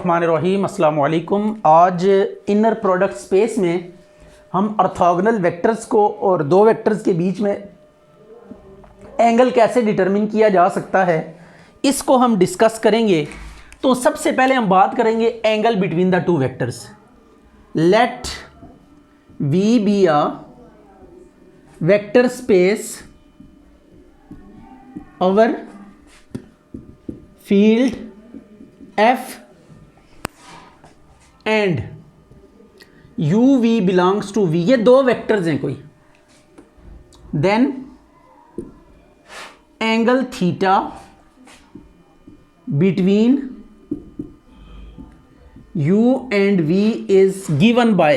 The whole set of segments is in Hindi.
बिस्मिल्लाहिर्रहमानिर्रहीम अस्सलाम वालेकुम। आज इनर प्रोडक्ट स्पेस में हम ऑर्थोगोनल वेक्टर्स को और दो वेक्टर्स के बीच में एंगल कैसे डिटरमिन किया जा सकता है इसको हम डिस्कस करेंगे। तो सबसे पहले हम बात करेंगे angle between the two vectors. Let V be a vector space, our field F and u v belongs to v, ये दो वेक्टर्स हैं कोई, then angle theta between u and v is given by,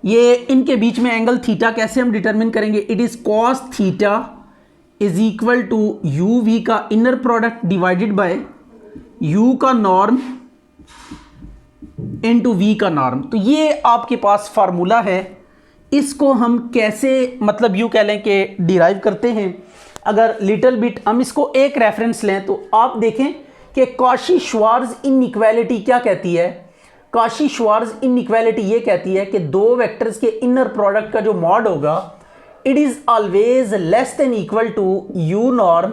ये इनके बीच में एंगल थीटा कैसे हम डिटरमिन करेंगे। It is cos theta is equal to u v का inner product divided by u का नॉर्म इनटू वी का नॉर्म। तो ये आपके पास फार्मूला है, इसको हम कैसे मतलब यूँ कह लें कि डिराइव करते हैं। अगर लिटिल बिट हम इसको एक रेफरेंस लें तो आप देखें कि कॉशी-श्वार्ट्ज इनइक्वालिटी क्या कहती है। कॉशी-श्वार्ट्ज इनइक्वालिटी ये कहती है कि दो वेक्टर्स के इनर प्रोडक्ट का जो मॉड होगा it is always less than equal to u norm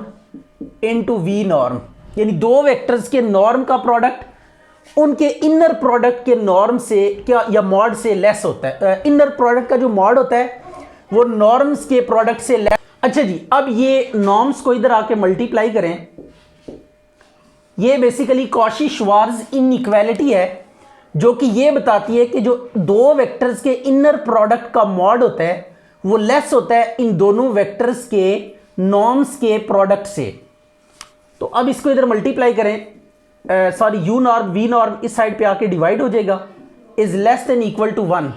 into v norm, यानी दो वेक्टर्स के नॉर्म का प्रोडक्ट उनके इनर प्रोडक्ट के नॉर्म से क्या या मॉड से लेस होता है। इनर प्रोडक्ट का जो मॉड होता है वो नॉर्म्स के प्रोडक्ट से लेस। अच्छा जी, अब ये नॉर्म्स को इधर आके मल्टीप्लाई करें, ये बेसिकली कॉशी-श्वार्ट्ज इनइक्वालिटी है जो कि ये बताती है कि जो दो वेक्टर्स के इनर प्रोडक्ट का मॉड होता है वो लेस होता है इन दोनों वेक्टर्स के नॉर्म्स के प्रोडक्ट से। तो अब इसको इधर मल्टीप्लाई करें, sorry u norm v norm इस साइड पे आके डिवाइड हो जाएगा, is less than equal to 1।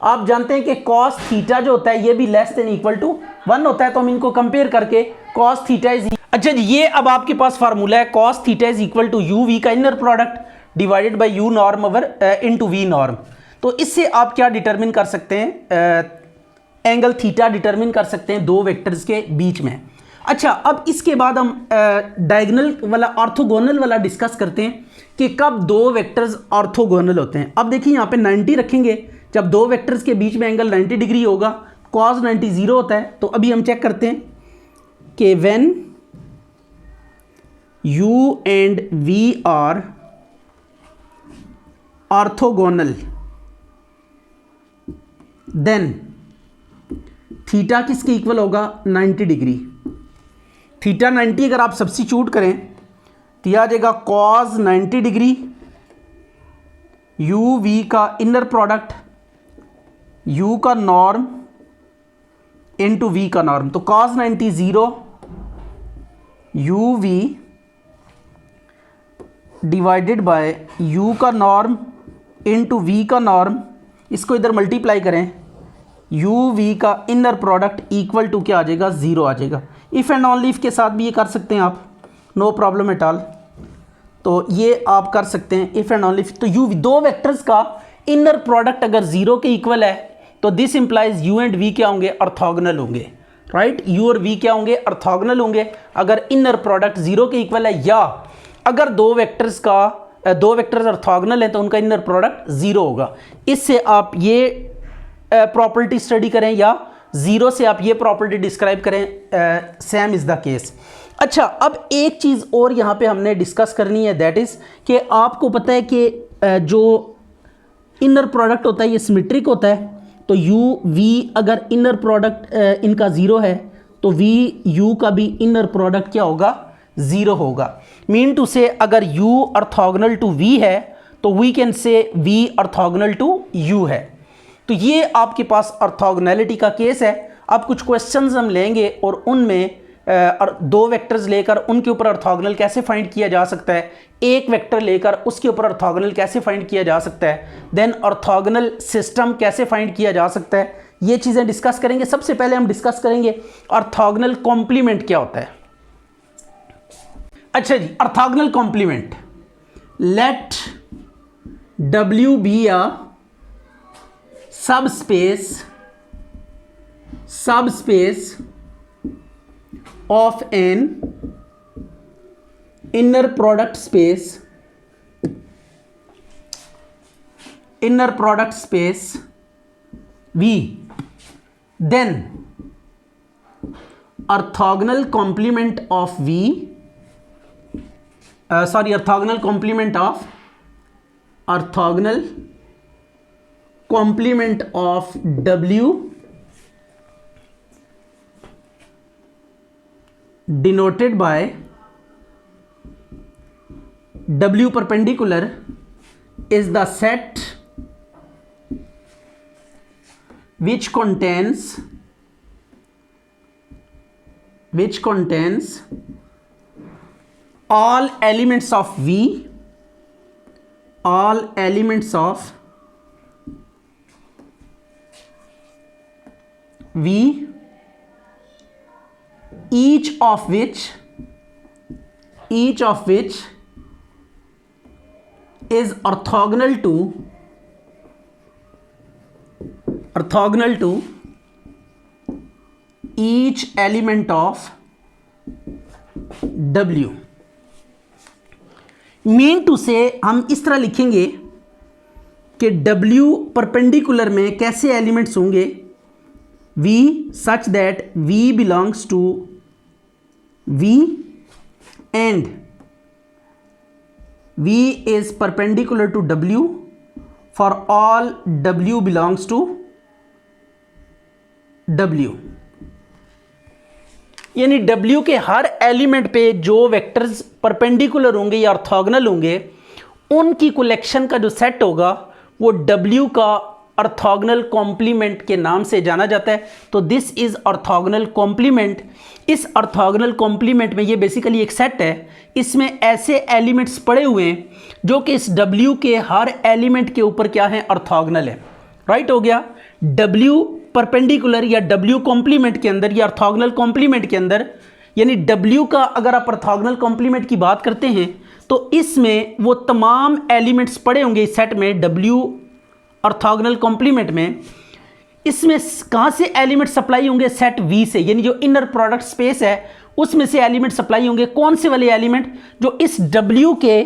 आप जानते हैं कि कॉस थीटा जो होता है ये भी लेस देन इक्वल टू 1 होता है, तो हम इनको कंपेयर करके कॉस थीटा इज, अच्छा जी ये अब आपके पास फार्मूला है cos theta is equal to u v का inner product divided by u norm over into v norm. तो इससे आप क्या डिटरमिन कर सकते हैं, एंगल थीटा डिटरमिन कर सकते हैं दो वेक्टर्स के बीच में। अच्छा, अब इसके बाद हम डायगोनल वाला ऑर्थोगोनल वाला डिस्कस करते हैं कि कब दो वेक्टर्स ऑर्थोगोनल होते हैं। अब देखिए यहाँ पे 90 रखेंगे, जब दो वेक्टर्स के बीच में एंगल 90 डिग्री होगा, कॉस 90 0 होता है। तो अभी हम चेक करते हैं कि when u and v are orthogonal then theta किसके इक्वल होगा 90 डिग्री। थीटा 90 अगर आप सब्स्टिट्यूट करें तो यह आ जाएगा कॉस 90 डिग्री यू वी का इनर प्रोडक्ट यू का नॉर्म इनटू वी का नॉर्म। तो cos 90 0 u v divided by u का नॉर्म इनटू वी का नॉर्म, इसको इधर मल्टीप्लाई करें, यू वी का इनर प्रोडक्ट इक्वल टू क्या आ जाएगा 0 आ जाएगा। इफ़ एंड ऑनली इफ के साथ भी ये कर सकते हैं आप, नो प्रॉब्लम एट ऑल। तो ये आप कर सकते हैं इफ़ एंड ऑनली इफ। तो यू दो वेक्टर्स का इनर प्रोडक्ट अगर 0 के इक्वल है तो this implies u and v क्या होंगे, ऑर्थोगोनल होंगे, राइट। यू और वी क्या होंगे, ऑर्थोगोनल होंगे अगर इनर प्रोडक्ट 0 के इक्वल है, या अगर दो वेक्टर्स ऑर्थोगोनल है तो उनका इनर प्रोडक्ट 0 होगा। इससे आप ये प्रॉपर्टी स्टडी करें या 0 से आप ये प्रॉपर्टी डिस्क्राइब करें, सेम इज द केस। अच्छा, अब एक चीज़ और यहाँ पे हमने डिस्कस करनी है, दैट इज़ कि आपको पता है कि जो इनर प्रोडक्ट होता है ये सिमेट्रिक होता है। तो यू वी अगर इनर प्रोडक्ट इनका 0 है तो वी यू का भी इनर प्रोडक्ट क्या होगा 0 होगा। मीन टू से अगर u ऑर्थोगोनल टू v है तो we can say v orthogonal to u है। तो ये आपके पास ऑर्थोगोनैलिटी का केस है। अब कुछ क्वेश्चंस हम लेंगे और उनमें दो वेक्टर्स लेकर उनके ऊपर ऑर्थोगोनल कैसे फाइंड किया जा सकता है, एक वेक्टर लेकर उसके ऊपर ऑर्थोगोनल कैसे फाइंड किया जा सकता है, देन ऑर्थोगोनल सिस्टम कैसे फाइंड किया जा सकता है, ये चीज़ें डिस्कस करेंगे। सबसे पहले हम डिस्कस करेंगे ऑर्थोगोनल कॉम्प्लीमेंट क्या होता है। अच्छा जी, orthogonal complement, let W be a subspace of an inner product space V, then orthogonal complement of V, orthogonal complement of W denoted by W perpendicular is the set which contains all elements of V, each of which is orthogonal to each element of W। Mean to say हम इस तरह लिखेंगे कि W परपेंडिकुलर में कैसे एलिमेंट्स होंगे, V such that V belongs to V and V is perpendicular to W for all W belongs to W। यानी W के हर एलिमेंट पे जो वेक्टर्स परपेंडिकुलर होंगे या ऑर्थोगोनल होंगे उनकी कलेक्शन का जो सेट होगा वो W का ऑर्थोगोनल कॉम्प्लीमेंट के नाम से जाना जाता है। तो दिस इज ऑर्थोगोनल कॉम्प्लीमेंट। इस ऑर्थोगोनल कॉम्प्लीमेंट में ये बेसिकली एक सेट है, इसमें ऐसे एलिमेंट्स पड़े हुए हैं जो कि इस W के हर एलिमेंट के ऊपर क्या है, ऑर्थोगोनल है। राइट हो गया। W परपेंडिकुलर या W कॉम्प्लीमेंट के अंदर या ऑर्थोगोनल कॉम्प्लीमेंट के अंदर, यानी W का अगर आप ऑर्थोगोनल कॉम्प्लीमेंट की बात करते हैं तो इसमें वो तमाम एलिमेंट्स पड़े होंगे इस सेट में W ऑर्थोगोनल कॉम्प्लीमेंट में। इसमें कहाँ से एलिमेंट सप्लाई होंगे, सेट V से, यानी जो इनर प्रोडक्ट स्पेस है उसमें से एलिमेंट सप्लाई होंगे। कौन से वाले एलिमेंट, जो इस W के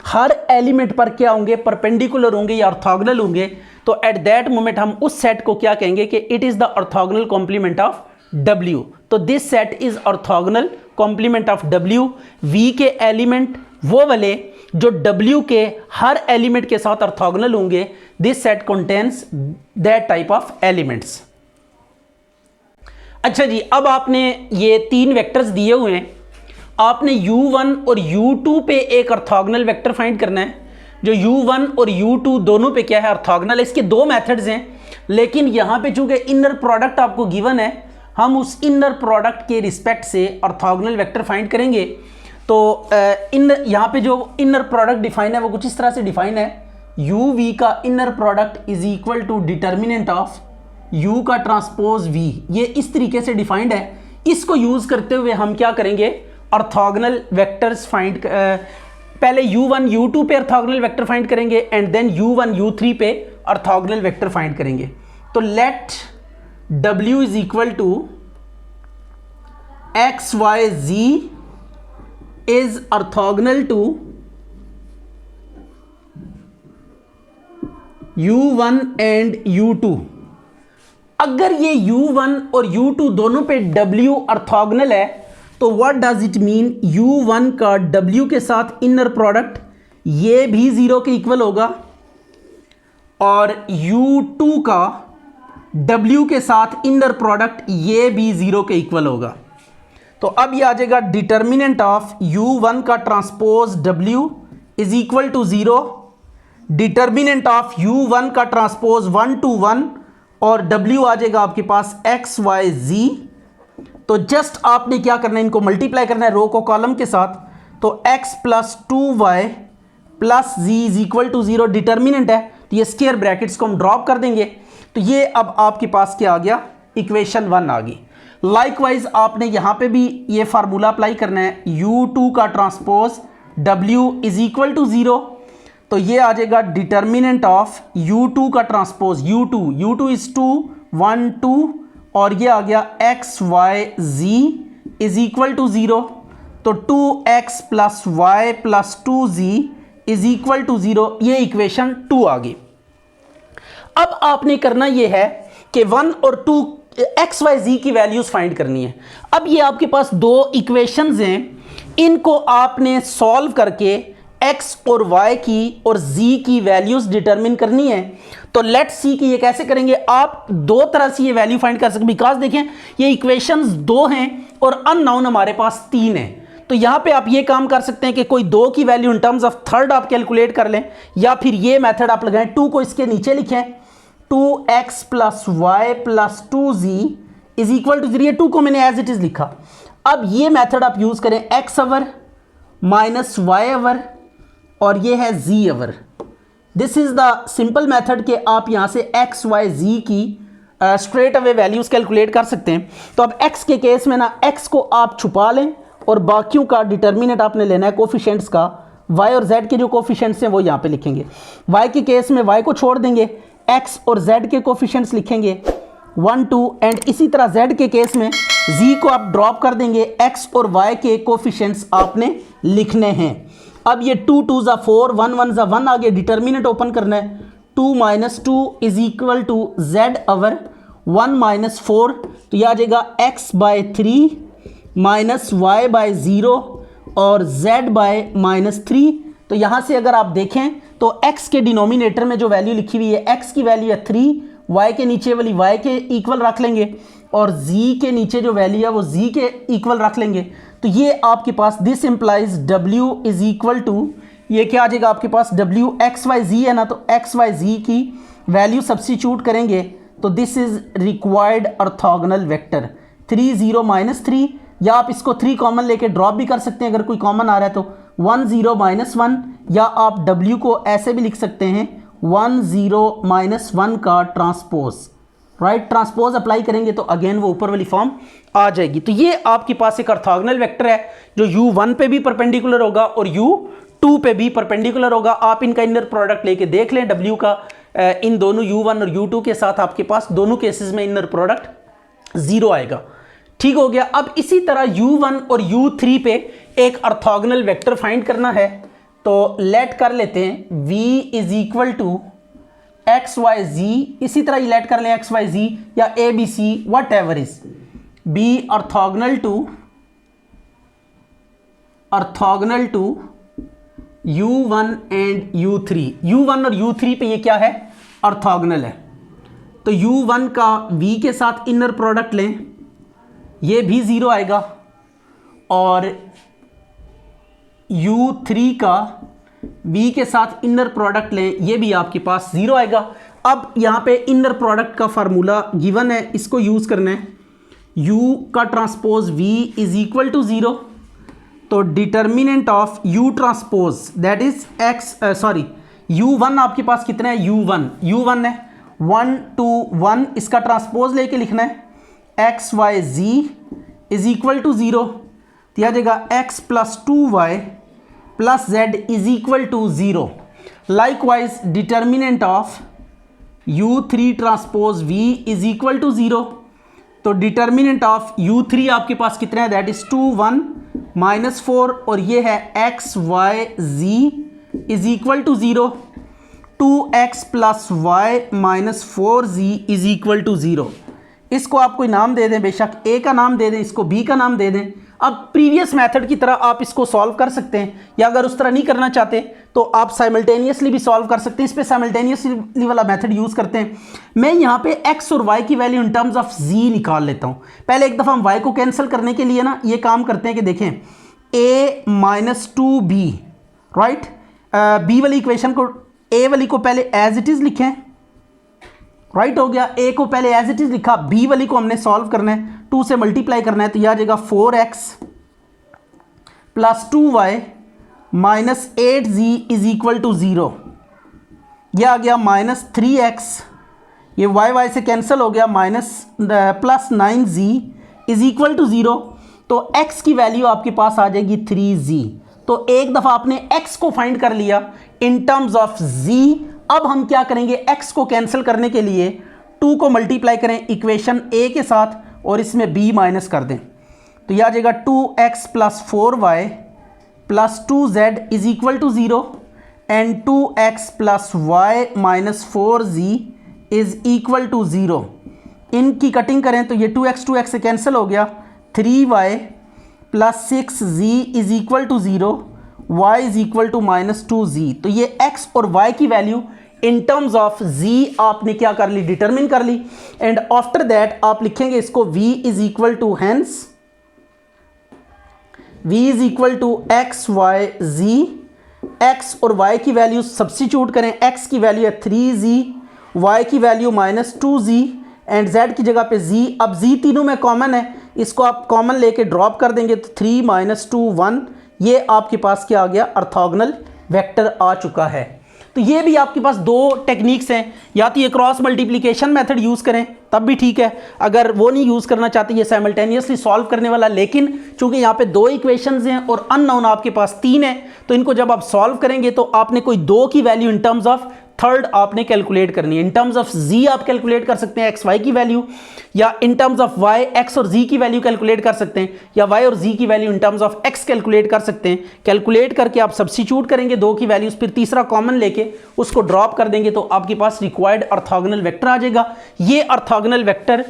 हर एलिमेंट पर क्या होंगे, परपेंडिकुलर होंगे या ऑर्थोगोनल होंगे। तो एट दैट मोमेंट हम उस सेट को क्या कहेंगे कि it is the orthogonal complement of W। तो this set is orthogonal complement of W। V के एलिमेंट वो वाले जो W के हर एलिमेंट के साथ ऑर्थोगोनल होंगे। This set contains that type of elements. अच्छा जी, अब आपने ये तीन वेक्टर्स दिए हुए हैं, आपने U1 और U2 पे एक ऑर्थोगोनल वेक्टर फाइंड करना है। जो U1 और U2 दोनों पे क्या है, ऑर्थोगोनल है। इसके दो मेथड्स हैं, लेकिन यहाँ पे चूंकि इनर प्रोडक्ट आपको गिवन है, हम उस इनर प्रोडक्ट के रिस्पेक्ट से ऑर्थोगोनल वेक्टर फाइंड करेंगे। तो यहाँ पे जो इनर प्रोडक्ट डिफाइन है वो कुछ इस तरह से डिफाइन है, UV का inner product is equal to determinant of U का ट्रांसपोज V। ये इस तरीके से डिफाइंड है। इसको यूज करते हुए हम क्या करेंगे, ऑर्थोगोनल वेक्टर्स फाइंड, पहले U1 U2 पे ऑर्थोगोनल वेक्टर फाइंड करेंगे एंड देन U1 U3 पे ऑर्थोगोनल वेक्टर फाइंड करेंगे। तो let W is equal to XYZ is orthogonal to U1 and U2। अगर ये U1 और U2 दोनों पे W ऑर्थोगोनल है तो what does it mean, U1 का W के साथ इनर प्रोडक्ट ये भी 0 के इक्वल होगा और U2 का W के साथ इनर प्रोडक्ट ये भी 0 के इक्वल होगा। तो अब ये आ जाएगा डिटर्मिनेंट ऑफ U1 का transpose W is equal to 0, determinant of U1 का ट्रांसपोज 1 to 1 और W आ जाएगा आपके पास XYZ। तो जस्ट आपने क्या करना है, इनको मल्टीप्लाई करना है रो को कॉलम के साथ। तो x plus 2y plus z is equal to 0 determinant है, तो ये स्क्वायर ब्रैकेट्स को हम ड्रॉप कर देंगे। तो ये अब आपके पास क्या आ गया, इक्वेशन 1 आ गई। लाइकवाइज आपने यहाँ पे भी ये फार्मूला अप्लाई करना है, U2 का transpose W is equal to 0। तो ये आ जाएगा डिटर्मिनेंट ऑफ U2 का ट्रांसपोज U2 इज 2 1 2 और ये आ गया XYZ इज इक्वल टू 0। तो 2x plus y plus 2z is equal to 0, ये इक्वेशन 2 आ गई। अब आपने करना ये है कि 1 और 2 एक्स वाई जी की वैल्यूज फाइंड करनी है। अब ये आपके पास दो इक्वेशंस हैं, इनको आपने सॉल्व करके x और y की और z की वैल्यूज डिटरमिन करनी है। तो लेट्स सी कि ये कैसे करेंगे। आप दो तरह से ये वैल्यू फाइंड कर सकते हैं, बिकॉज देखें ये इक्वेशंस दो हैं और अननोन हमारे पास 3 है। तो यहाँ पे आप ये काम कर सकते हैं कि कोई दो की value in terms of third आप कैलकुलेट कर लें, या फिर ये मेथड आप लगाएं, 2 को इसके नीचे लिखें, 2x plus y plus 2z is equal to 0। ये 2 को मैंने एज इट इज लिखा। अब ये मेथड आप यूज करें, x our minus why our और ये है z our. This is the simple method के आप यहां से x y z की स्ट्रेट अवे वैल्यूज कैलकुलेट कर सकते हैं। तो अब x के केस में ना x को आप छुपा लें और बाकियों का डिटर्मिनेंट आपने लेना है कोफिशिएंट्स का। y और z के जो कोफिशिएंट्स हैं वो यहाँ पे लिखेंगे। y के केस में y को छोड़ देंगे, x और z के कोफिशिएंट्स लिखेंगे 1 2, एंड इसी तरह z के केस में z को आप ड्रॉप कर देंगे, x और y के कोफिशिएंट्स आपने लिखने हैं। अब ये 2 2 ज़ा 4, 1 1 ज़ा 1 आगे डिटर्मिनेंट ओपन करना है। 2 minus 2 is equal to z over 1 minus 4, तो यह आ जाएगा x by 3 minus y by 0 और z बाय माइनस 3। तो यहाँ से अगर आप देखें तो x के डिनोमिनेटर में जो वैल्यू लिखी हुई है, x की वैल्यू है 3, y के नीचे वाली y के इक्वल रख लेंगे और z के नीचे जो वैल्यू है वो z के इक्वल रख लेंगे। तो ये आपके पास this implies w is equal to, ये क्या आ जाएगा आपके पास, w x y z है ना, तो x y z की वैल्यू सब्स्टिट्यूट करेंगे तो this is required orthogonal vector 3 0 minus 3, या आप इसको 3 कॉमन लेके ड्रॉप भी कर सकते हैं अगर कोई कॉमन आ रहा है तो 1 0 माइनस 1, या आप w को ऐसे भी लिख सकते हैं 1 0 माइनस 1 का ट्रांसपोज, राइट। ट्रांसपोज अप्लाई करेंगे तो अगेन वो ऊपर वाली फॉर्म आ जाएगी। तो ये आपके पास एक ऑर्थोगोनल वेक्टर है जो u1 पे भी परपेंडिकुलर होगा और u2 पे भी परपेंडिकुलर होगा। आप इनका इनर प्रोडक्ट लेके देख लें w का, इन दोनों u1 और u2 के साथ आपके पास दोनों केसेस में इनर प्रोडक्ट 0 आएगा। ठीक हो गया। अब इसी तरह u1 और u3 पे एक ऑर्थोगोनल वेक्टर फाइंड करना है, तो लेट कर लेते हैं v is equal to x y z, इसी तरह लेट कर लें एक्स वाई जी या a b c whatever is be orthogonal to u1 and u3। u1 और u3 पे ये क्या है, ऑर्थोगोनल है। तो u1 का v के साथ इनर प्रोडक्ट लें, ये भी 0 आएगा, और u3 का v के साथ इनर प्रोडक्ट लें, ये भी आपके पास 0 आएगा। अब यहाँ पे इनर प्रोडक्ट का फार्मूला गिवन है, इसको यूज़ करना है। u का transpose v is equal to 0, तो determinant of u transpose that is u1 आपके पास कितना है, u1 है 1 2 1, इसका ट्रांसपोज लेके लिखना है x y z is equal to 0, तो आ जाएगा x plus 2y plus z is equal to 0। Likewise determinant of u3 transpose v is equal to 0, तो डिटर्मिनेंट ऑफ u3 आपके पास कितना है, दैट इज 2 1 माइनस 4, और ये है x y z is equal to 0, 2x plus y minus 4z is equal to 0। इसको आप कोई नाम दे दें, बेशक a का नाम दे दें, इसको b का नाम दे दें। अब प्रीवियस मेथड की तरह आप इसको सॉल्व कर सकते हैं, या अगर उस तरह नहीं करना चाहते तो आप साइमल्टेनियसली भी सॉल्व कर सकते हैं। इस पर साइमल्टेनियसली वाला मेथड यूज़ करते हैं। मैं यहाँ पे x और y की value in terms of z निकाल लेता हूँ। पहले एक दफ़ा हम y को कैंसिल करने के लिए ना ये काम करते हैं कि देखें a minus 2b, right. b वाली इक्वेशन को, a वाली को पहले एज इट इज़ लिखें, राइट हो गया। a को पहले एज इट इज़ लिखा, b वाली को हमने सॉल्व करना है, 2 से मल्टीप्लाई करना है, तो यह आ जाएगा 4x plus 2y minus 8z is equal to 0। यह आ गया माइनस 3x, ये y से कैंसिल हो गया, minus plus 9z is equal to 0। तो x की वैल्यू आपके पास आ जाएगी 3z। तो एक दफ़ा आपने x को फाइंड कर लिया इन टर्म्स ऑफ z। अब हम क्या करेंगे, x को कैंसिल करने के लिए 2 को मल्टीप्लाई करें इक्वेशन a के साथ और इसमें b माइनस कर दें, तो यह आ जाएगा 2x plus 4y plus 2z is equal to 0 and 2x plus y minus 4z is equal to 0। इनकी कटिंग करें तो ये 2x से कैंसिल हो गया, 3y plus 6z is equal to 0, y is equal to minus 2z। तो ये x और y की value in terms of z आपने क्या कर ली, डिटरमिन कर ली। एंड आफ्टर दैट आप लिखेंगे इसको v is equal to hence v is equal to x y z। x और y की वैल्यू सब्स्टिट्यूट करें, x की वैल्यू है 3z, y की value minus 2z and z की जगह पे z। अब z तीनों में कॉमन है, इसको आप कॉमन लेके ड्रॉप कर देंगे तो 3 माइनस 2 1। ये आपके पास क्या आ गया, ऑर्थोगोनल वेक्टर आ चुका है। तो ये भी आपके पास दो टेक्निक्स हैं, या तो ये क्रॉस मल्टीप्लिकेशन मेथड यूज़ करें तब भी ठीक है, अगर वो नहीं यूज़ करना चाहते ये साइमल्टेनियसली सॉल्व करने वाला। लेकिन चूंकि यहाँ पे दो इक्वेशंस हैं और अननोन आपके पास 3 है, तो इनको जब आप सॉल्व करेंगे तो आपने कोई 2 की value in terms of third आपने कैलकुलेट करनी है। इन टर्म्स ऑफ z आप कैलकुलेट कर सकते हैं एक्स वाई की वैल्यू, या इन टर्म्स ऑफ y x और z की वैल्यू कैलकुलेट कर सकते हैं, या y और z की value in terms of x calculate कर सकते हैं। कैलकुलेट करके आप सब्स्टिट्यूट करेंगे 2 की वैल्यूज, फिर तीसरा कॉमन लेके उसको ड्रॉप कर देंगे तो आपके पास रिक्वायर्ड ऑर्थोगोनल वेक्टर आ जाएगा। ये ऑर्थोगोनल वेक्टर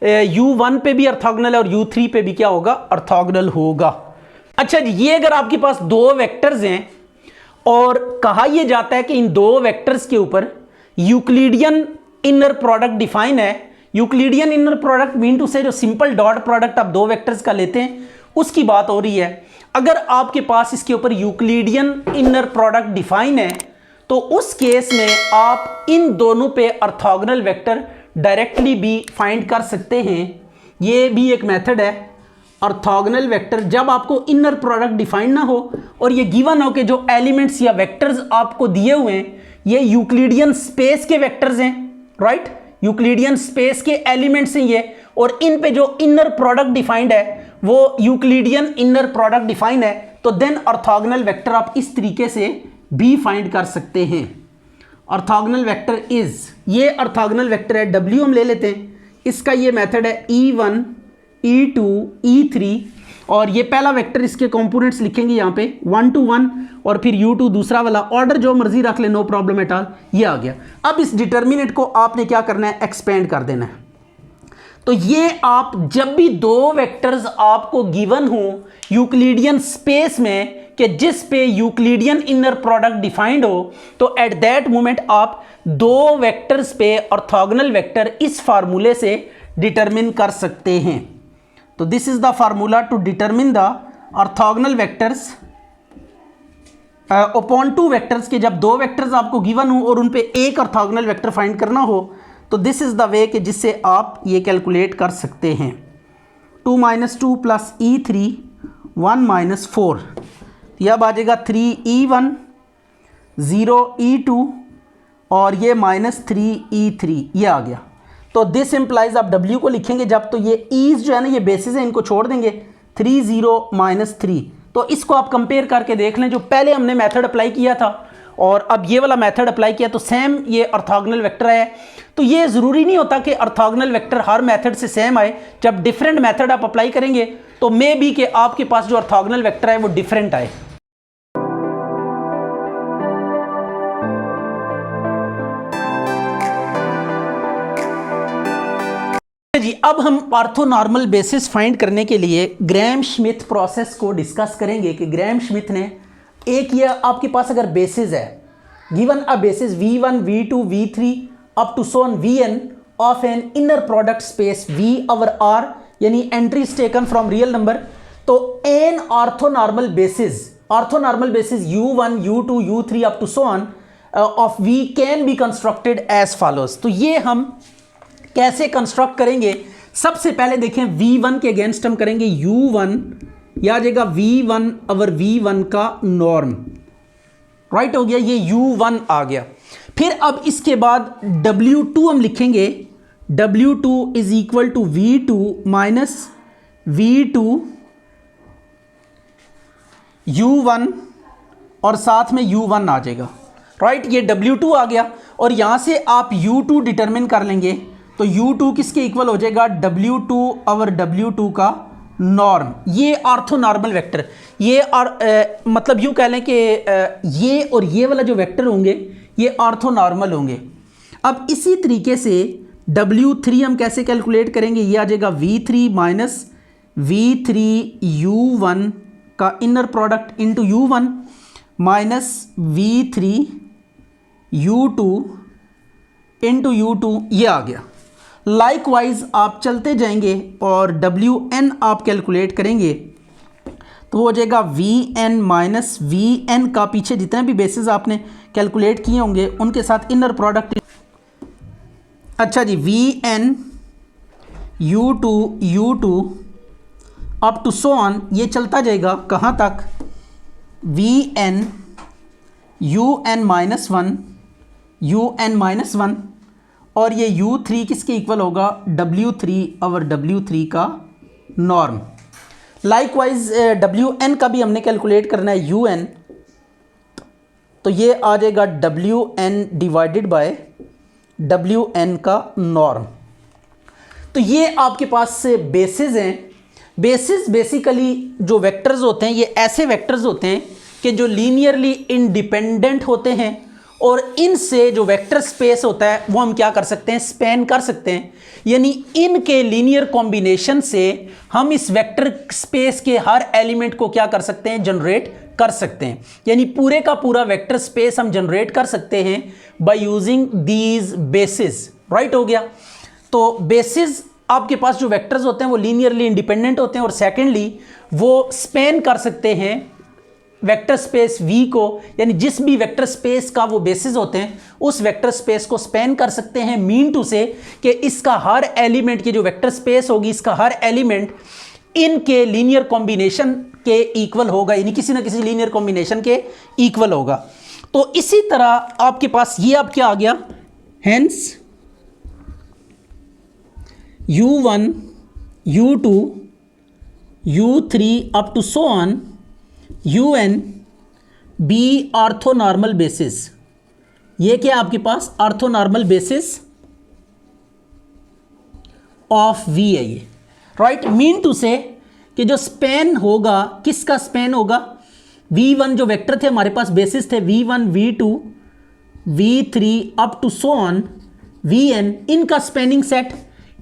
u1 पे भी ऑर्थोगोनल है और u3 पे भी क्या होगा, ऑर्थोगोनल होगा। अच्छा जी, ये अगर आपके पास 2 वेक्टर्स हैं और कहा यह जाता है कि इन 2 वेक्टर्स के ऊपर यूक्लिडियन इनर प्रोडक्ट डिफाइन है। Euclidean inner product mean to से जो सिंपल डॉट प्रोडक्ट आप 2 वेक्टर्स का लेते हैं उसकी बात हो रही है। अगर आपके पास इसके ऊपर यूक्लिडियन इनर प्रोडक्ट डिफाइन है तो उस केस में आप इन दोनों पे ऑर्थोगोनल वेक्टर डायरेक्टली भी फाइंड कर सकते हैं। ये भी एक मेथड है ऑर्थोगोनल वेक्टर, जब आपको इनर प्रोडक्ट डिफाइन ना हो और ये गिवन हो कि जो एलिमेंट्स या वेक्टर्स आपको दिए हुए हैं ये यूक्लिडियन स्पेस के वेक्टर्स हैं, राइट, यूक्लिडियन स्पेस के एलिमेंट्स हैं ये, और इन पे जो इनर प्रोडक्ट डिफाइंड है वो यूक्लिडियन इनर प्रोडक्ट डिफाइन है, तो देन ऑर्थोगोनल वेक्टर आप इस तरीके से भी फाइंड कर सकते हैं। ऑर्थोगोनल वेक्टर इज, ये ऑर्थोगोनल वेक्टर है W हम ले लेते हैं, इसका ये मेथड है E1 E2 E3, और ये पहला वेक्टर इसके कंपोनेंट्स लिखेंगे यहाँ पे 1 to 1 और फिर U2 दूसरा वाला, ऑर्डर जो मर्जी रख ले, नो प्रॉब्लम एट ऑल। ये आ गया। अब इस डिटर्मिनेंट को आपने क्या करना है, एक्सपेंड कर देना है। तो ये आप जब भी 2 वेक्टर्स आपको गिवन हो यूक्लिडियन स्पेस में कि जिस पे यूक्लिडियन इनर प्रोडक्ट डिफाइंड हो, तो एट दैट मोमेंट आप 2 वेक्टर्स पे ऑर्थोगोनल वेक्टर इस फार्मूले से डिटरमिन कर सकते हैं। तो this is the formula to determine the orthogonal vectors upon 2 vectors के जब 2 वेक्टर्स आपको गिवन हो और उन पे एक ऑर्थोगोनल वेक्टर फाइंड करना हो, तो दिस इज द वे कि जिससे आप ये कैलकुलेट कर सकते हैं। 2 - 2 प्लस E3 1 - 4, यह अब आ जाएगा 3E1 0 E2 और ये -3E3, ये आ गया। तो दिस इम्प्लाइज आप W को लिखेंगे जब, तो ये ईज जो है ना ये बेसिस है, इनको छोड़ देंगे 3 0 - 3। तो इसको आप कंपेयर करके देख लें, जो पहले हमने मेथड अप्लाई किया था और अब ये वाला मेथड अप्लाई किया तो सेम ये ऑर्थोगोनल वेक्टर है। तो ये ज़रूरी नहीं होता कि ऑर्थोगोनल वेक्टर हर मेथड से सेम आए, जब डिफरेंट मेथड आप अप्लाई करेंगे तो मे बी कि आपके पास जो ऑर्थोगोनल वेक्टर है वो डिफरेंट आए। जी, अब हम ऑर्थोनॉर्मल बेसिस फाइंड करने के लिए ग्राहम श्मिट प्रोसेस को डिस्कस करेंगे कि ग्राहम श्मिट ने एक, ये आपके पास अगर बेसिस है given a basis V1 V2 V3 up to so on Vn of an inner product space V over R, यानी entries taken from real number, तो an orthonormal basis U1 U2 U3 up to so on of V can be constructed as follows. तो ये हम कैसे कंस्ट्रक्ट करेंगे, सबसे पहले देखें V1 के अगेंस्ट हम करेंगे U1, यह आ जाएगा V1 ओवर V1 का नॉर्म, राइट हो गया, ये U1 आ गया। फिर अब इसके बाद W2 हम लिखेंगे, W2 is equal to V2 minus V2 U1 और साथ में U1 आ जाएगा, राइट, ये W2 आ गया। और यहां से आप U2 डिटरमिन कर लेंगे, तो U2 किसके इक्वल हो जाएगा, W2 ओवर W2 का नॉर्म, ये ऑर्थोनॉर्मल वेक्टर, ये और मतलब यूँ कह लें कि ये और ये वाला जो वेक्टर होंगे ये ऑर्थोनॉर्मल होंगे। अब इसी तरीके से W3 हम कैसे कैलकुलेट करेंगे, ये आ जाएगा V3 माइनस V3U1 का inner product into U1 minus V3U2 into U2, ये आ गया। लाइकवाइज आप चलते जाएंगे और Wn आप कैलकुलेट करेंगे तो हो जाएगा Vn माइनस Vn का पीछे जितने भी बेसिस आपने कैलकुलेट किए होंगे उनके साथ इनर प्रोडक्ट। अच्छा जी, Vn U2 up to so on, ये चलता जाएगा कहाँ तक, Vn Un माइनस 1 और ये U3 किसके इक्वल होगा, W3 और W3 का नॉर्म। लाइकवाइज Wn का भी हमने कैलकुलेट करना है Un, तो ये आ जाएगा Wn डिवाइडेड बाय Wn का नॉर्म। तो ये आपके पास से बेसिस हैं। बेसिस बेसिकली जो वेक्टर्स होते हैं ये ऐसे वेक्टर्स होते हैं कि जो लीनियरली इंडिपेंडेंट होते हैं और इनसे जो वेक्टर स्पेस होता है वो हम क्या कर सकते हैं, स्पैन कर सकते हैं। यानी इनके लीनियर कॉम्बिनेशन से हम इस वेक्टर स्पेस के हर एलिमेंट को क्या कर सकते हैं, जनरेट कर सकते हैं। यानी पूरे का पूरा वेक्टर स्पेस हम जनरेट कर सकते हैं by using these basis. Right हो गया। तो बेसिस आपके पास जो वेक्टर्स होते हैं वो लीनियरली इंडिपेंडेंट होते हैं और सेकेंडली वो स्पैन कर सकते हैं वेक्टर स्पेस V को, यानी जिस भी वेक्टर स्पेस का वो बेसिस होते हैं उस वेक्टर स्पेस को स्पैन कर सकते हैं। मीन टू से कि इसका हर एलिमेंट की जो वेक्टर स्पेस होगी इसका हर एलिमेंट इनके लीनियर कॉम्बिनेशन के इक्वल होगा, यानी किसी ना किसी लीनियर कॉम्बिनेशन के इक्वल होगा। तो इसी तरह आपके पास ये अब क्या आ गया, hence U1 U2 U3 up to so on UN be orthonormal basis. ये क्या आपके पास ऑर्थोनॉर्मल बेसिस ऑफ V है ये। राइट, मीन टू से कि जो स्पैन होगा किसका स्पैन होगा, V1 जो वेक्टर थे हमारे पास बेसिस थे V1 V2 V3 up to so on Vn, इनका स्पैनिंग सेट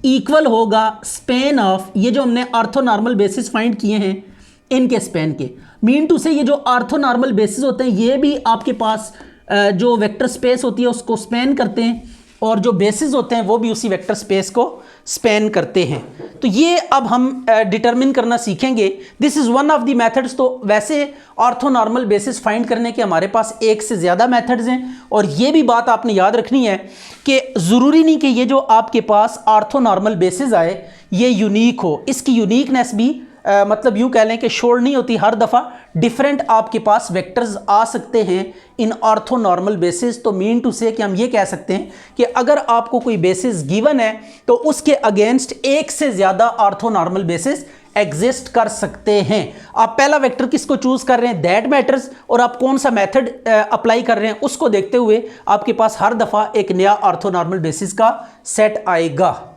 इक्वल होगा स्पैन ऑफ ये जो हमने ऑर्थोनॉर्मल बेसिस फाइंड किए हैं इनके स्पैन के। मीन टू से ये जो ऑर्थोनॉर्मल बेसिस होते हैं ये भी आपके पास जो वेक्टर स्पेस होती है उसको स्पैन करते हैं और जो बेसिस होते हैं वो भी उसी वेक्टर स्पेस को स्पैन करते हैं। तो ये अब हम डिटरमिन करना सीखेंगे। This is one of the methods. तो वैसे ऑर्थोनॉर्मल बेसिस फाइंड करने के हमारे पास एक से ज़्यादा मेथड्स हैं और ये भी बात आपने याद रखनी है कि ज़रूरी नहीं कि ये जो आपके पास ऑर्थोनॉर्मल बेसिस आए ये यूनिक हो। इसकी यूनिकनेस भी मतलब यूँ कह लें कि शोर नहीं होती, हर दफ़ा डिफरेंट आपके पास वेक्टर्स आ सकते हैं इन ऑर्थोनॉर्मल बेसिस। तो मीन टू से कि हम ये कह सकते हैं कि अगर आपको कोई बेसिस गिवन है तो उसके अगेंस्ट एक से ज़्यादा ऑर्थोनॉर्मल बेसिस एग्जिस्ट कर सकते हैं। आप पहला वेक्टर किसको चूज कर रहे हैं दैट मैटर्स, और आप कौन सा मेथड अप्लाई कर रहे हैं उसको देखते हुए आपके पास हर दफ़ा एक नया ऑर्थोनॉर्मल बेसिस का सेट आएगा।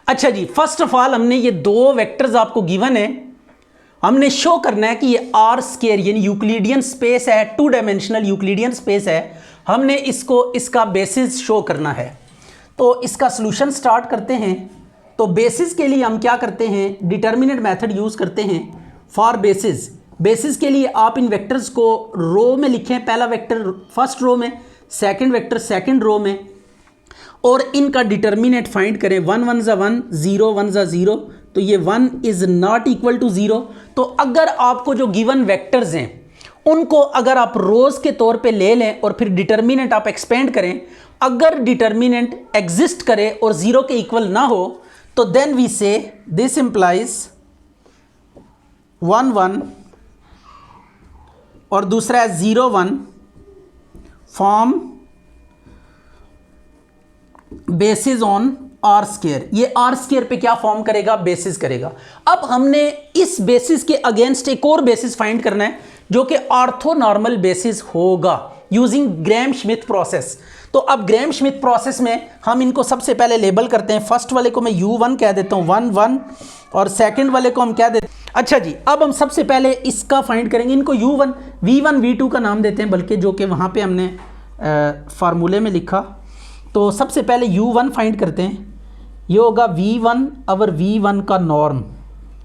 अच्छा जी, फर्स्ट ऑफ ऑल हमने ये दो वेक्टर्स आपको गिवन है, हमने शो करना है कि ये आर स्क्वायर यानी यूक्लिडियन स्पेस है, 2 डायमेंशनल यूक्लिडियन स्पेस है। हमने इसको इसका बेसिस शो करना है। तो इसका सॉल्यूशन स्टार्ट करते हैं। तो बेसिस के लिए हम क्या करते हैं, डिटर्मिनेंट मेथड यूज़ करते हैं फॉर बेसिस। बेसिस के लिए आप इन वेक्टर्स को रो में लिखें, पहला वेक्टर फर्स्ट रो में, सेकंड वेक्टर सेकंड रो में, और इनका डिटर्मिनेंट फाइंड करें। 1 1 ज़ा 1, 0 1 ज़ा 0, तो ये 1 इज़ नॉट इक्वल टू 0। तो अगर आपको जो गिवन वेक्टर्स हैं उनको अगर आप रोज के तौर पे ले लें और फिर डिटर्मिनेंट आप एक्सपेंड करें, अगर डिटर्मिनेंट एग्जिस्ट करे और 0 के इक्वल ना हो तो then we say this implies 1 1 और दूसरा है 0 1 form basis on R square. ये आर स्क्वायर पे क्या फॉर्म करेगा, बेसिस करेगा। अब हमने इस बेसिस के अगेंस्ट एक और बेसिस फाइंड करना है जो कि ऑर्थोनॉर्मल बेसिस होगा यूजिंग ग्रैम श्मिथ प्रोसेस। तो अब ग्रैम श्मिथ प्रोसेस में हम इनको सबसे पहले लेबल करते हैं। फर्स्ट वाले को मैं U1 कह देता हूँ, 1 1 और सेकंड वाले को हम क्या देते हैं? अच्छा जी, अब हम सबसे पहले इसका फाइंड करेंगे। इनको U1 V1 V2 का नाम देते हैं, बल्कि जो कि वहाँ पे हमने फार्मूले में लिखा। तो सबसे पहले U1 फाइंड करते हैं। ये होगा V1 और V1 का नॉर्म,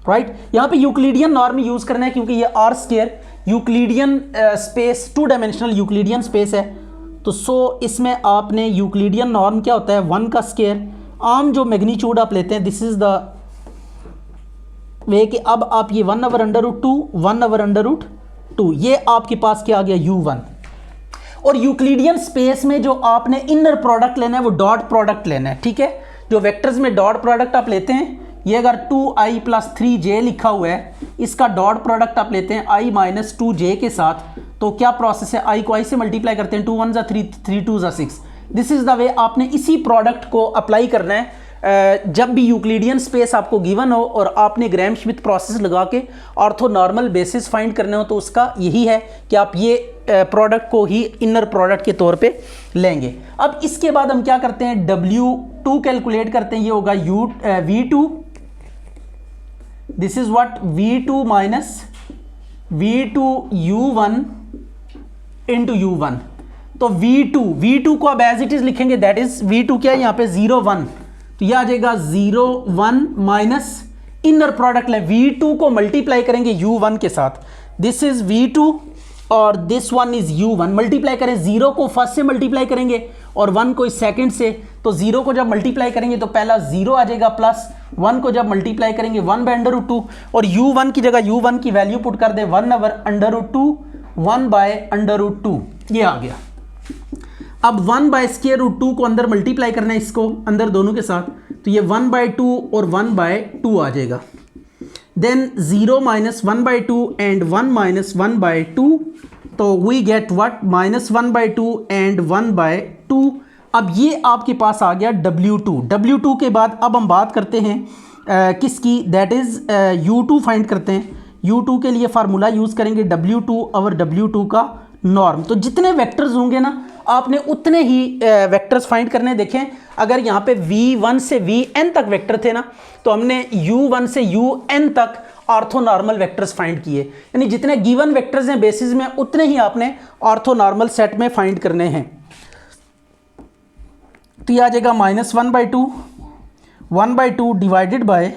राइट। यहाँ पे यूक्लिडियन नॉर्म यूज़ करना है क्योंकि ये R square Euclidean space 2 dimensional Euclidean space है। तो सो इसमें आपने यूक्लिडियन नॉर्म क्या होता है 1 का स्क्वायर। आम जो मैग्नीट्यूड आप लेते हैं, दिस इज़ द वे कि अब आप ये 1/√2 1/√2 ये आपके पास क्या आ गया U1। और यूक्लिडियन स्पेस में जो आपने इनर प्रोडक्ट लेना है वो डॉट प्रोडक्ट लेना है, ठीक है। जो वेक्टर्स में डॉट प्रोडक्ट आप लेते हैं, ये अगर 2i + 3j लिखा हुआ है, इसका डॉट प्रोडक्ट आप लेते हैं i - 2j के साथ। तो क्या प्रोसेस है, i को i से मल्टीप्लाई करते हैं, 2 1 3 3 2 6। दिस इज़ द वे आपने इसी प्रोडक्ट को अप्लाई करना है जब भी यूक्लिडियन स्पेस आपको गिवन हो और आपने ग्राम श्मिट प्रोसेस लगा के ऑर्थोनॉर्मल बेसिस फाइंड करने हो, तो उसका यही है कि आप ये प्रोडक्ट को ही इनर प्रोडक्ट के तौर पे लेंगे। अब इसके बाद हम क्या करते हैं, W2 कैलकुलेट करते हैं। ये होगा V2, this is what V2 minus V2 U1 into U1। तो V2 को अब एज इट इज लिखेंगे, दैट इज V2 क्या है यहाँ पे 0 1, तो यह आ जाएगा 0 1 माइनस इनर प्रोडक्ट ले V2 को मल्टीप्लाई करेंगे U1 के साथ। दिस इज V2 और this one is U1। Multiply करें, 0 को फर्स्ट से मल्टीप्लाई करेंगे और 1 को इस सेकंड से। तो 0 को जब मल्टीप्लाई करेंगे तो पहला 0 आ जाएगा, प्लस 1 को जब मल्टीप्लाई करेंगे 1/√2 और U1 की जगह U1 की वैल्यू पुट कर दे 1/√2 1/√2 ये आ गया। अब 1/√2 को अंदर मल्टीप्लाई करना है, इसको अंदर दोनों के साथ, तो ये 1/2 और 1/2 आ जाएगा। देन 0 - 1/2 एंड 1 - 1/2, तो वी गेट व्हाट -1/2 एंड 1/2। अब ये आपके पास आ गया W2 के बाद अब हम बात करते हैं किसकी, दैट इज U2 फाइंड करते हैं। U2 के लिए फार्मूला यूज़ करेंगे W2 और W2 का नॉर्म। तो जितने वेक्टर्स होंगे ना, आपने उतने ही वेक्टर्स फाइंड करने। देखें, अगर यहाँ पे V1 से Vn तक वेक्टर थे ना, तो हमने U1 से Un तक ऑर्थोनॉर्मल वेक्टर्स फाइंड किए। यानी जितने गिवन वेक्टर्स हैं बेसिस में, उतने ही आपने ऑर्थोनॉर्मल सेट में फाइंड करने हैं। तो यह आ जाएगा -1/2 डिवाइडेड बाय,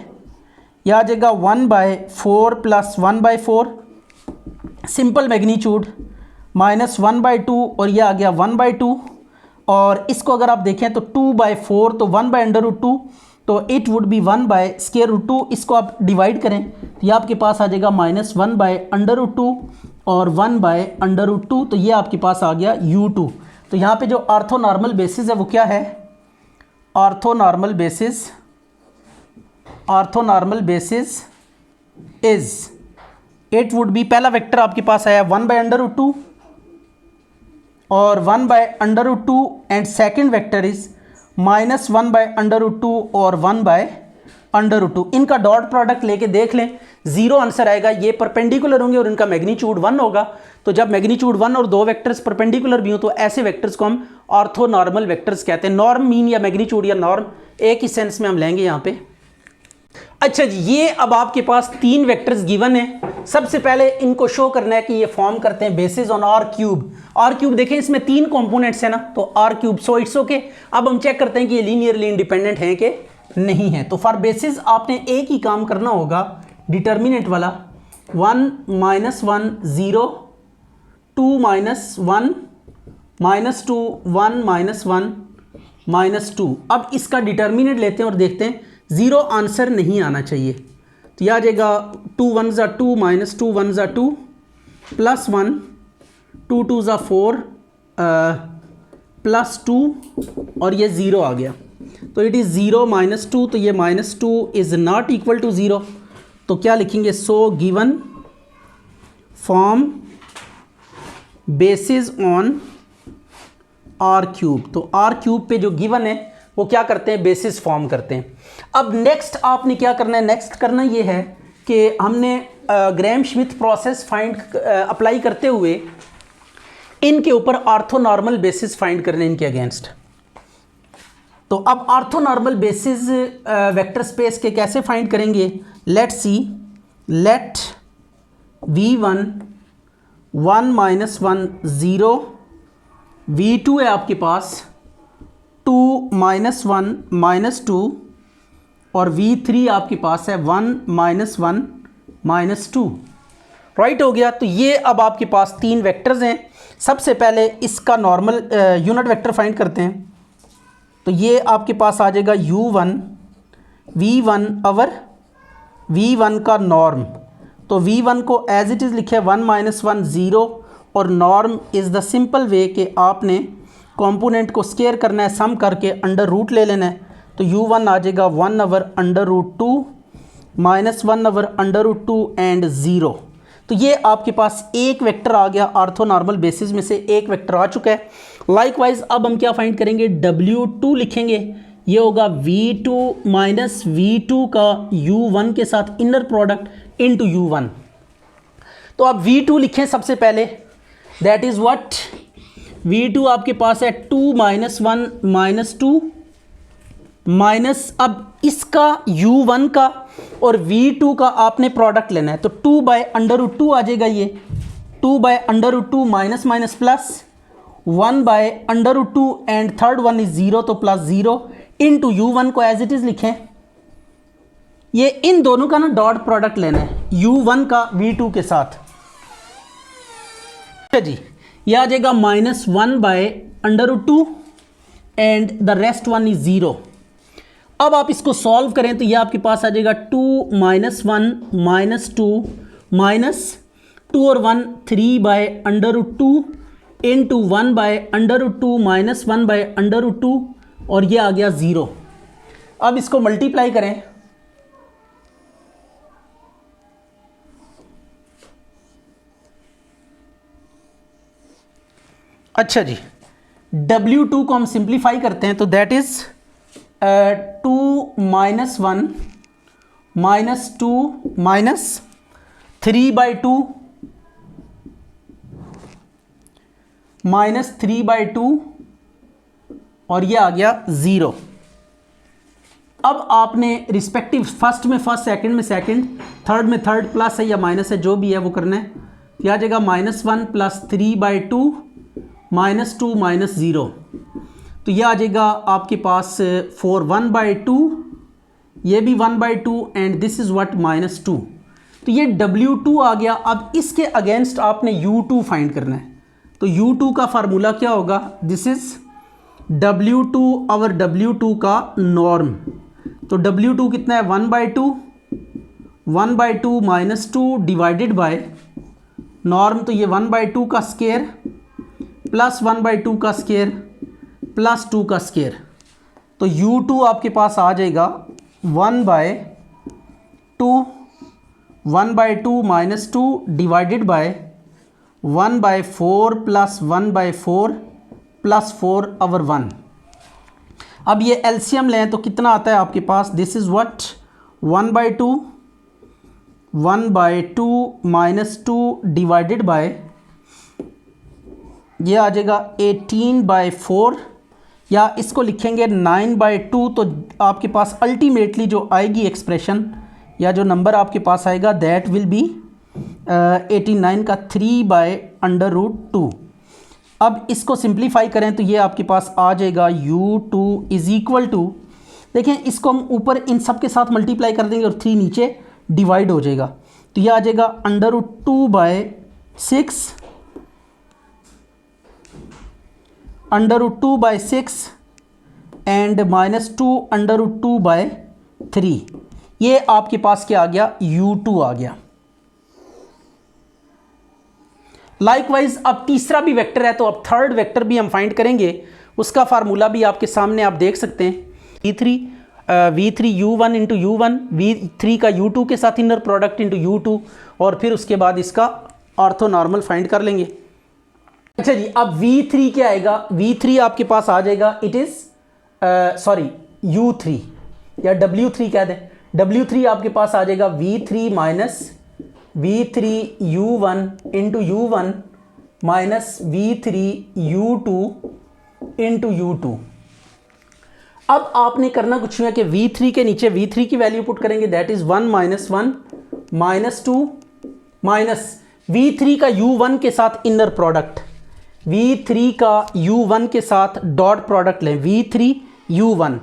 यह आ जाएगा 1/4 प्लस 1/4 सिंपल मैग्नीट्यूड -1/2 और यह आ गया 1/2। और इसको अगर आप देखें तो 2/4, तो 1/√2, तो इट वुड बी 1/√2। इसको आप डिवाइड करें तो यह आपके पास आ जाएगा -1/√2 और 1/√2, तो ये आपके पास आ गया U2। तो यहाँ पे जो ऑर्थोनॉर्मल बेसिस है वो क्या है, orthonormal basis is, it would be, पहला वेक्टर आपके पास आया 1/√2 और 1/√2 एंड सेकेंड वेक्टर इज -1/√2 और 1/√2। इनका डॉट प्रोडक्ट लेके देख लें, 0 आंसर आएगा। ये परपेंडिकुलर होंगे और इनका मैग्नीट्यूड 1 होगा। तो जब मैग्नीट्यूड 1 और 2 वेक्टर्स परपेंडिकुलर भी हो तो ऐसे वेक्टर्स को हम ऑर्थोनॉर्मल वेक्टर्स कहते हैं। नॉर्म मीन या मैग्नीट्यूड या नॉर्म एक ही सेंस में हम लेंगे यहाँ पे। अच्छा जी, ये अब आपके पास 3 वेक्टर्स गिवन है। सबसे पहले इनको शो करना है कि ये फॉर्म करते हैं basis on R cube. R cube देखें, इसमें 3 कंपोनेंट्स है ना, तो R cube, so it's okay. अब हम चेक करते हैं कि ये लीनियरली इंडिपेंडेंट हैं कि नहीं है। तो फॉर बेसिस आपने एक ही काम करना होगा, डिटर्मिनेंट वाला, 1 - 1 0, 2 - 1 -2 1 -1 -2। अब इसका डिटर्मिनेंट लेते हैं और देखते हैं, 0 आंसर नहीं आना चाहिए। तो यह आ जाएगा 2 1 ज़ा 2 -2 1 ज़ा 2 +1 2 2 ज़ा 4 +2 और ये 0 आ गया। तो इट इज़ 0 -2, तो ये -2 इज़ नॉट इक्वल टू 0। तो क्या लिखेंगे, so given form basis on R cube. तो आर क्यूब पे जो गिवन है वो क्या करते हैं, बेसिस फॉर्म करते हैं। अब नेक्स्ट आपने क्या करना है, नेक्स्ट करना ये है कि हमने Gram Schmidt process find apply करते हुए इनके ऊपर ऑर्थोनॉर्मल बेसिस फाइंड करने इनके अगेंस्ट। तो अब ऑर्थोनॉर्मल बेसिस वेक्टर स्पेस के कैसे फाइंड करेंगे? Let see, late v1 1 -1 0, v2 है आपके पास 2 -1 -2 और v3 आपके पास है 1 -1 -2। राइट हो गया। तो ये अब आपके पास तीन वेक्टर्स हैं। सबसे पहले इसका नॉर्मल यूनिट वेक्टर फाइंड करते हैं। तो ये आपके पास आ जाएगा u1 v1 अवर v1 का नॉर्म। तो v1 को एज इट इज़ लिखे 1 -1 0 और norm is the simple way कि आपने कंपोनेंट को स्केयर करना है, सम करके अंडर रूट ले लेना है। तो u1 आ जाएगा 1 ओवर √2 -1 ओवर √2 एंड 0। तो ये आपके पास एक वेक्टर आ गया, ऑर्थोनॉर्मल बेसिस में से एक वेक्टर आ चुका है। लाइकवाइज अब हम क्या फाइंड करेंगे? w2 लिखेंगे। ये होगा v2 माइनस v2 का u1 के साथ इनर प्रोडक्ट इनटू u1। तो अब v2 लिखें सबसे पहले, दैट इज़ व्हाट, v2 आपके पास है 2 -1 -2 माइनस अब इसका u1 का और v2 का आपने प्रोडक्ट लेना है। तो 2/√2 आ जाएगा। ये 2/√2 minus minus plus 1/√2 and third one is 0, तो प्लस 0 इनटू u1 को एज इट इज़ लिखें। ये इन दोनों का ना डॉट प्रोडक्ट लेना है u1 का v2 के साथ। अच्छा जी, ये आ जाएगा -1/√2 and the rest one is 0। अब आप इसको सॉल्व करें तो ये आपके पास आ जाएगा 2 -1 -2 माइनस 2 और 1 3/√2 इंटू 1/√2 माइनस 1/√2 और ये आ गया 0। अब इसको मल्टीप्लाई करें। अच्छा जी, W2 को हम सिंप्लीफाई करते हैं तो दैट इज 2 -1 -2 माइनस 3/2 माइनस 3/2 और ये आ गया 0। अब आपने रिस्पेक्टिव फर्स्ट में फर्स्ट, सेकंड में सेकंड, थर्ड में थर्ड, प्लस है या माइनस है जो भी है वो करना है। यह आ जाएगा -1 प्लस 3/2 -2 माइनस 0। तो यह आ जाएगा आपके पास 4 1/2, ये भी 1/2 एंड दिस इज़ व्हाट -2। तो ये W2 आ गया। अब इसके अगेंस्ट आपने U2 फाइंड करना है। तो U2 का फार्मूला क्या होगा? This is W2 over W2 का नॉर्म। तो W2 कितना है? 1/2 1/2 -2 डिवाइडेड बाय नॉर्म। तो ये 1/2 का स्केयर प्लस 1/2 का स्केयर प्लस 2 का स्केयर। तो U2 आपके पास आ जाएगा 1/2 1/2 -2 divided bye 1/4 plus 1/4 plus 4 over 1। अब ये एलसीएम लें तो कितना आता है आपके पास? This is what 1/2 -2 divided by ये आ जाएगा 18/4 या इसको लिखेंगे 9/2। तो आपके पास अल्टीमेटली जो आएगी एक्सप्रेशन या जो नंबर आपके पास आएगा दैट विल बी 89 का 3/√2। अब इसको सिंप्लीफाई करें तो ये आपके पास आ जाएगा U2 इज़ इक्वल टू, देखें इसको हम ऊपर इन सब के साथ मल्टीप्लाई कर देंगे और 3 नीचे डिवाइड हो जाएगा। तो ये आ जाएगा √2/6 √2/6 एंड -2 √2/3। ये आपके पास क्या आ गया? U2 आ गया। लाइकवाइज अब तीसरा भी वेक्टर है तो अब थर्ड वेक्टर भी हम फाइंड करेंगे। उसका फार्मूला भी आपके सामने आप देख सकते हैं। v3 u1 into u1, v3 का u2 के साथ इनर प्रोडक्ट इंटू u2 और फिर उसके बाद इसका ऑर्थोनॉर्मल फाइंड कर लेंगे। अच्छा जी, अब v3 क्या आएगा? v3 आपके पास आ जाएगा, इट इज़ सॉरी u3 या w3 कह दें। w3 आपके पास आ जाएगा v3 minus v3 u1 into u1 minus v3 u2 into u2। अब आपने करना कुछ नहीं है कि v3 के नीचे v3 की वैल्यू पुट करेंगे, दैट इज 1 - 1 -2 माइनस v3 का u1 के साथ इनर प्रोडक्ट, v3 का u1 के साथ डॉट प्रोडक्ट लें, v3 u1,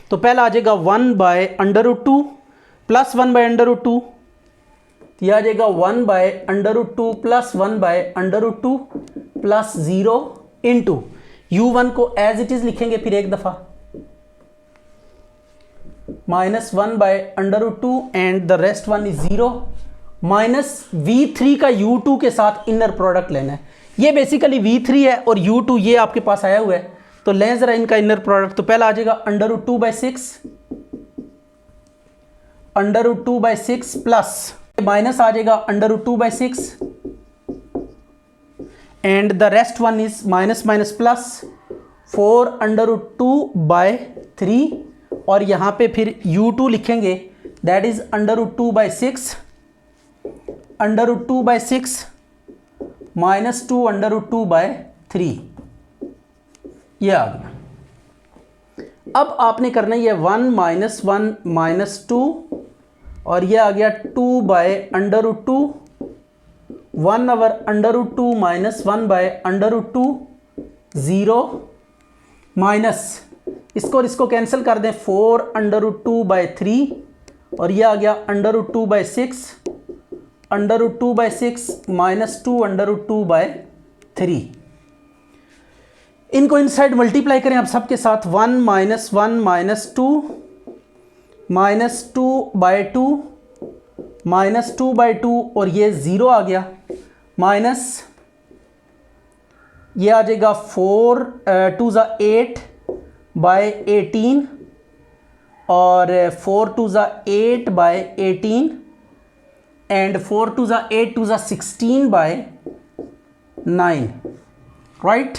तो पहला आ जाएगा 1/√2 प्लस 1/√2, यह आ जाएगा 1/√2 प्लस 1/√2 प्लस 0 इंटू u1 को एज इट इज लिखेंगे फिर एक दफा -1/√2 and the rest one is 0 minus v3 का u2 के साथ इनर प्रोडक्ट लेना है। ये बेसिकली v3 है और u2 ये आपके पास आया हुआ है, तो लें जरा इनका इनर प्रोडक्ट। तो पहला आ जाएगा √2/6 प्लस माइनस आ जाएगा √2/6 and the rest one is minus minus plus 4√2/3 और यहाँ पे फिर u2 लिखेंगे, दैट इज √2/6 माइनस 2√2/3, ये आ गया। अब आपने करना है ये 1 - 1 - 2 और ये आ गया 2/√2, 1/√2 माइनस 1/√2 0 माइनस इसको और इसको कैंसिल कर दें 4√2/3 और ये आ गया √2/6 माइनस 2√2/3। इनको इनसाइड मल्टीप्लाई करें अब सबके साथ 1 - 1 - 2 माइनस 2/2 माइनस 2/2 और ये 0 आ गया, माइनस ये आ जाएगा 4 2 ज़ा 8/18 और 4 2 ज़ा 8/18 एंड 4 2 ज़ा 8 2 ज़ा 16/9, राइट।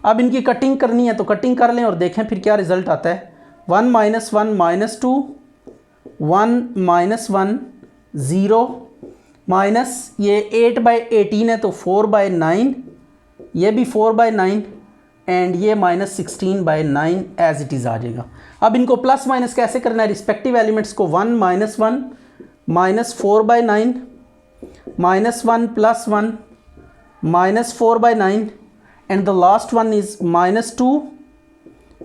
अब इनकी कटिंग करनी है तो कटिंग कर लें और देखें फिर क्या रिजल्ट आता है। 1 - 1 - 2 1 - 1 0 माइनस ये 8/18 है तो 4/9, ये भी 4/9 एंड ये माइनस 16/9 एज इट इज़ आ जाएगा। अब इनको प्लस माइनस कैसे करना है, रिस्पेक्टिव एलिमेंट्स को 1 - 1 minus 4/9 minus 1 plus 1 minus 4/9 and the last one is -2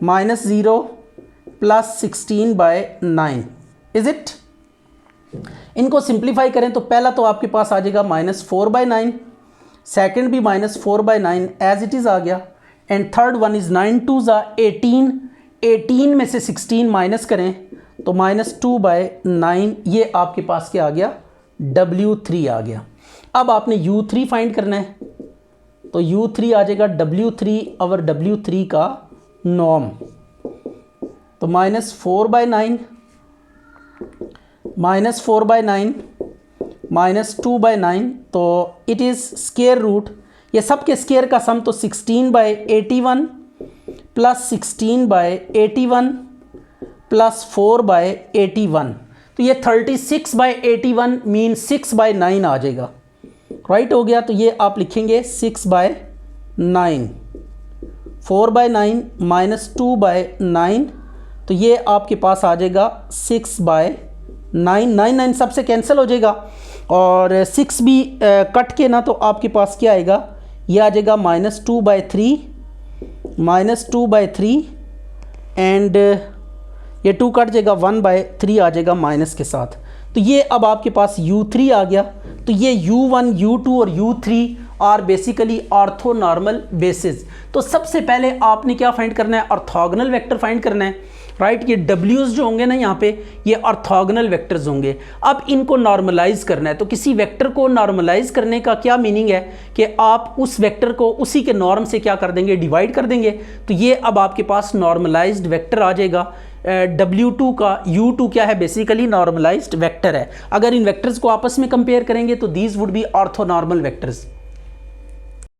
minus 0 plus 16/9, is it. इनको सिंप्लीफाई करें तो पहला तो आपके पास आ जाएगा -4/9, सेकेंड भी -4/9 एज इट इज़ आ गया एंड थर्ड वन इज़ 9 2 ज़ा 18, 18 में से 16 माइनस करें तो -2/9, ये आपके पास क्या आ गया, W3 आ गया। अब आपने U3 फाइंड करना है तो U3 आ जाएगा W3 और W3 का नॉर्म, तो -4/9 माइनस 2/9 तो इट इज़ स्क्वायर रूट, ये सब के स्क्वायर का सम तो 16/81 प्लस 16/81 प्लस 4/81, तो ये 36/81 मीन 6/9 आ जाएगा, राइट हो गया। तो ये आप लिखेंगे 6/9, 4/9 माइनस 2/9 तो ये आपके पास आ जाएगा 6/9, 9 सबसे कैंसिल हो जाएगा और 6 भी कट के ना तो आपके पास क्या आएगा, ये आ जाएगा -2/3 एंड ये 2 कट जाएगा 1/3 आ जाएगा माइनस के साथ। तो ये अब आपके पास U3 आ गया। तो ये U1 U2 और U3 are basically orthonormal basis. तो सबसे पहले आपने क्या फाइंड करना है, ऑर्थोगोनल वेक्टर फाइंड करना है, राइट। ये W's जो होंगे ना यहाँ पे ये ऑर्थोगोनल वेक्टर्स होंगे। अब इनको नॉर्मलाइज करना है, तो किसी वेक्टर को नॉर्मलाइज करने का क्या मीनिंग है कि आप उस वेक्टर को उसी के नॉर्म से क्या कर देंगे, डिवाइड कर देंगे। तो ये अब आपके पास नॉर्मलाइज्ड वेक्टर आ जाएगा। W2 का U2 क्या है, बेसिकली नॉर्मलाइज्ड वेक्टर है। अगर इन वेक्टर्स को आपस में कंपेयर करेंगे तो these would be orthonormal vectors.